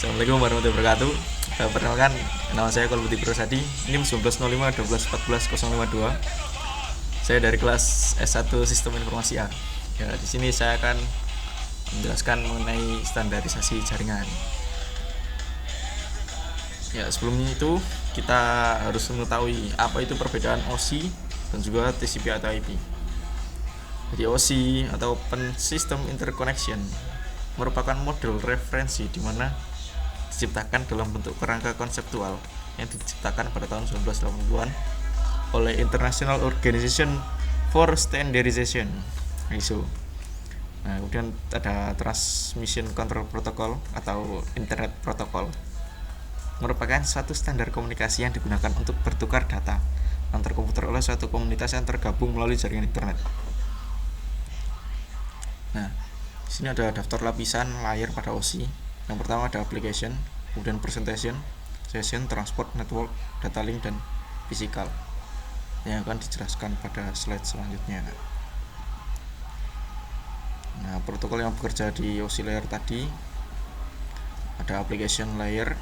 Assalamualaikum warahmatullahi wabarakatuh. Perkenalkan, nama saya Kolbuti Prasadi. NIM 1905 1214052. Saya dari kelas S1 Sistem Informasi A. Ya, di sini saya akan menjelaskan mengenai standarisasi jaringan. Ya, sebelumnya itu kita harus mengetahui apa itu perbedaan OSI dan juga TCP atau IP. Jadi OSI atau Open System Interconnection merupakan model referensi di mana diciptakan dalam bentuk kerangka konseptual yang diciptakan pada tahun 1980-an oleh International Organization for Standardization (ISO). Nah, kemudian ada Transmission Control Protocol atau Internet Protocol, merupakan suatu standar komunikasi yang digunakan untuk bertukar data antar komputer oleh suatu komunitas yang tergabung melalui jaringan internet. Nah, di sini ada daftar lapisan layer pada OSI. Yang pertama ada application, kemudian presentation, session, transport, network, data link, dan physical, yang akan dijelaskan pada slide selanjutnya. Nah, protokol yang bekerja di OSI layer tadi ada application layer,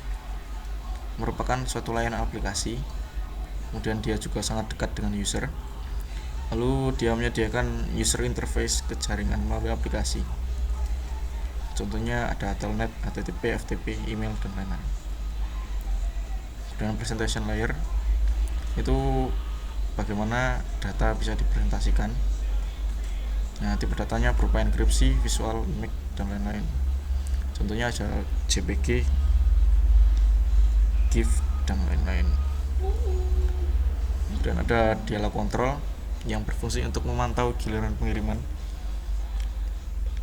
merupakan suatu layanan aplikasi, kemudian dia juga sangat dekat dengan user, lalu dia menyediakan user interface ke jaringan melalui aplikasi. Contohnya ada telnet, HTTP, FTP, email, dan lain-lain. Dengan presentation layer itu bagaimana data bisa dipresentasikan. Nah, tipe datanya berupa enkripsi, visual, image, dan lain-lain. Contohnya ada JPG, GIF, dan lain-lain. Kemudian ada dialog kontrol yang berfungsi untuk memantau giliran pengiriman.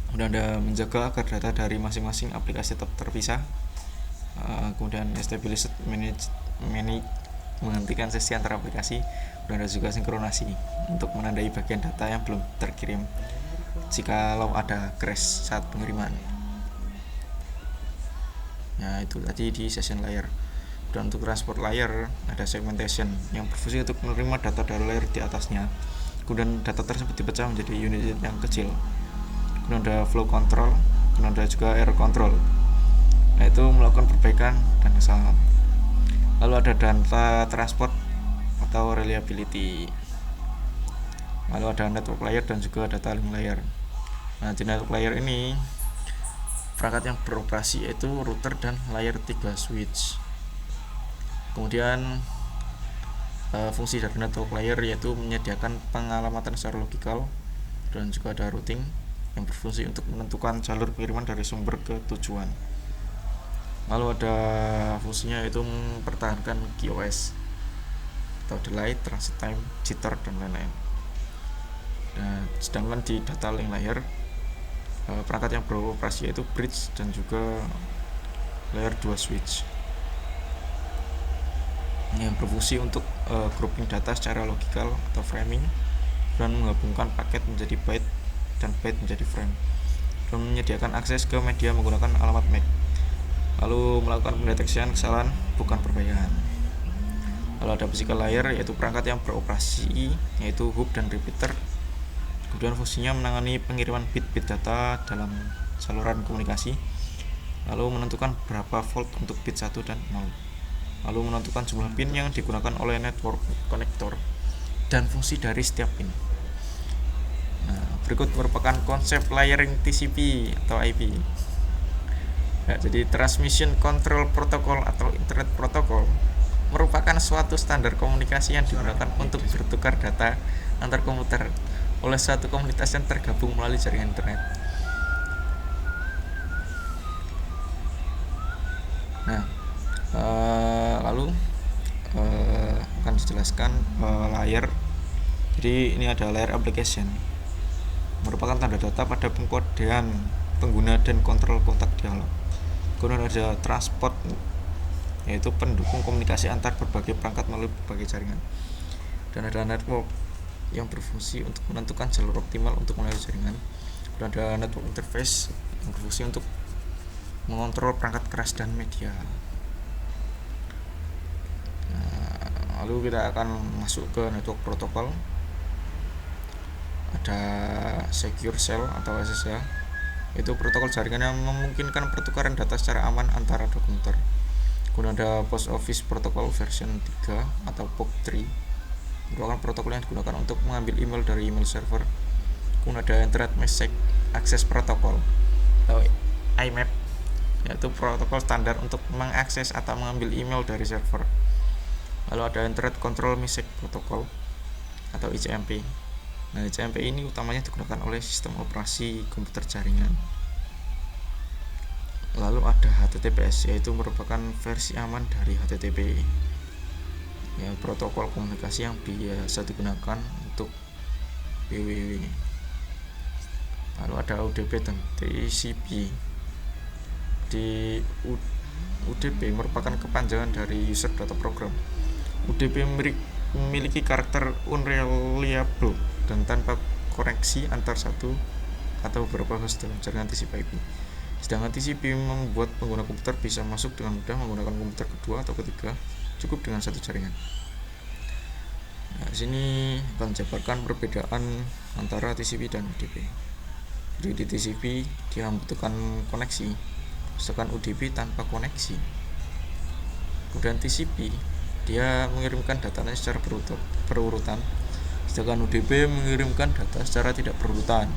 Kemudian ada menjaga agar data dari masing-masing aplikasi tetap terpisah. Kemudian establish manage menghentikan sesi antar aplikasi. Kemudian ada juga sinkronasi untuk menandai bagian data yang belum terkirim jikalau ada crash saat pengiriman. Nah, itu tadi di session layer. Dan untuk transport layer ada segmentation yang berfungsi untuk menerima data dari layer di atasnya. Kemudian data tersebut dipecah menjadi unit yang kecil. Kemudian ada flow control, kemudian ada juga error control. Nah, itu melakukan perbaikan dan kesalahan. Lalu ada data transport atau reliability. Lalu ada network layer dan juga data link layer. Nah, di network layer ini perangkat yang beroperasi yaitu router dan layer 3 switch. Kemudian fungsi dari network layer yaitu menyediakan pengalamatan secara logikal, dan juga ada routing yang berfungsi untuk menentukan jalur pengiriman dari sumber ke tujuan. Lalu ada fungsinya yaitu mempertahankan QoS atau delay, transit time, jitter, dan lain-lain. Nah, sedangkan di data link layer perangkat yang beroperasi yaitu bridge dan juga layer 2 switch yang berfungsi untuk grouping data secara logikal atau framing, dan menggabungkan paket menjadi byte dan byte menjadi frame, dan menyediakan akses ke media menggunakan alamat MAC, lalu melakukan pendeteksian kesalahan bukan perbaikan. Lalu ada physical layer yaitu perangkat yang beroperasi yaitu hub dan repeater. Kemudian fungsinya menangani pengiriman bit-bit data dalam saluran komunikasi, lalu menentukan berapa volt untuk bit 1 dan 0, lalu menentukan jumlah pin yang digunakan oleh network connector dan fungsi dari setiap pin. Nah, berikut merupakan konsep layering TCP atau IP. Ya, jadi Transmission Control Protocol atau Internet Protocol merupakan suatu standar komunikasi yang digunakan untuk bertukar data antar komputer oleh suatu komunitas yang tergabung melalui jaringan internet. Nah, lalu akan dijelaskan layer. Jadi ini ada layer application, merupakan tanda data pada pengkodean pengguna dan kontrol kontak dialog. Kemudian ada transport yaitu pendukung komunikasi antar berbagai perangkat melalui berbagai jaringan. Dan ada network yang berfungsi untuk menentukan jalur optimal untuk melalui jaringan. Dan ada network interface yang berfungsi untuk mengontrol perangkat keras dan media. Nah, lalu kita akan masuk ke network protokol. Ada secure cell atau SSL, Itu protokol jaringan yang memungkinkan pertukaran data secara aman antara dua komputer. Kemudian ada Post Office Protocol version 3 atau POP3, merupakan protokol yang digunakan untuk mengambil email dari email server. Kemudian ada Internet Message Access Protocol atau IMAP, yaitu protokol standar untuk mengakses atau mengambil email dari server. Lalu ada Internet Control Message Protocol atau ICMP. Nah, ICMP ini utamanya digunakan oleh sistem operasi komputer jaringan. Lalu ada HTTPS, yaitu merupakan versi aman dari HTTP, ya, protokol komunikasi yang biasa digunakan untuk WWW. Lalu ada UDP dan TCP. Di UDP merupakan kepanjangan dari User Data Program. UDP memiliki karakter unreliable dan tanpa koneksi antar satu atau beberapa host dalam jaringan TCP/IP. Sedangkan TCP membuat pengguna komputer bisa masuk dengan mudah menggunakan komputer kedua atau ketiga cukup dengan satu jaringan. Nah, di sini akan dijabarkan perbedaan antara TCP dan UDP. Jadi di TCP dia membutuhkan koneksi, sedangkan UDP tanpa koneksi. Kemudian TCP dia mengirimkan datanya secara berurutan, sedangkan UDP mengirimkan data secara tidak berurutan.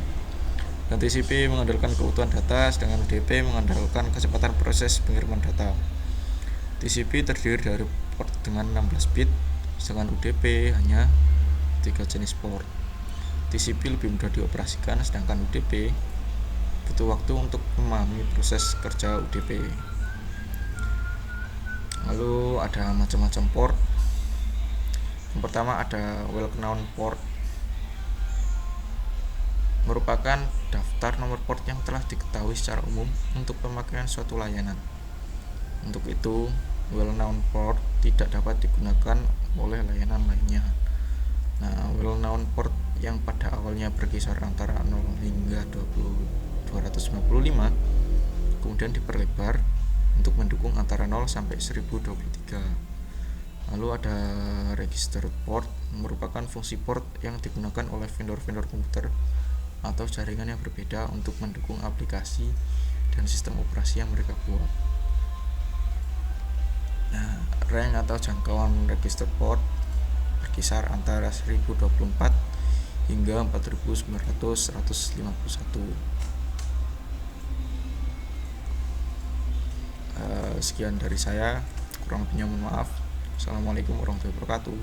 Dan TCP mengandalkan keutuhan data, sedangkan UDP mengandalkan kecepatan proses pengiriman data. TCP terdiri dari port dengan 16 bit, sedangkan UDP hanya 3 jenis port. TCP lebih mudah dioperasikan, sedangkan UDP butuh waktu untuk memahami proses kerja UDP. Lalu ada macam-macam port. Yang pertama ada well-known port, merupakan daftar nomor port yang telah diketahui secara umum untuk pemakaian suatu layanan. Untuk itu, well-known port tidak dapat digunakan oleh layanan lainnya. Nah, well-known port yang pada awalnya berkisar antara 0 hingga 255 kemudian diperlebar untuk mendukung antara 0 sampai 1023. Lalu ada registered port, merupakan fungsi port yang digunakan oleh vendor-vendor komputer atau jaringan yang berbeda untuk mendukung aplikasi dan sistem operasi yang mereka buat. Nah, range atau jangkauan registered port berkisar antara 1024 hingga 4951. Sekian dari saya, kurang lebihnya mohon maaf. Assalamualaikum warahmatullahi wabarakatuh.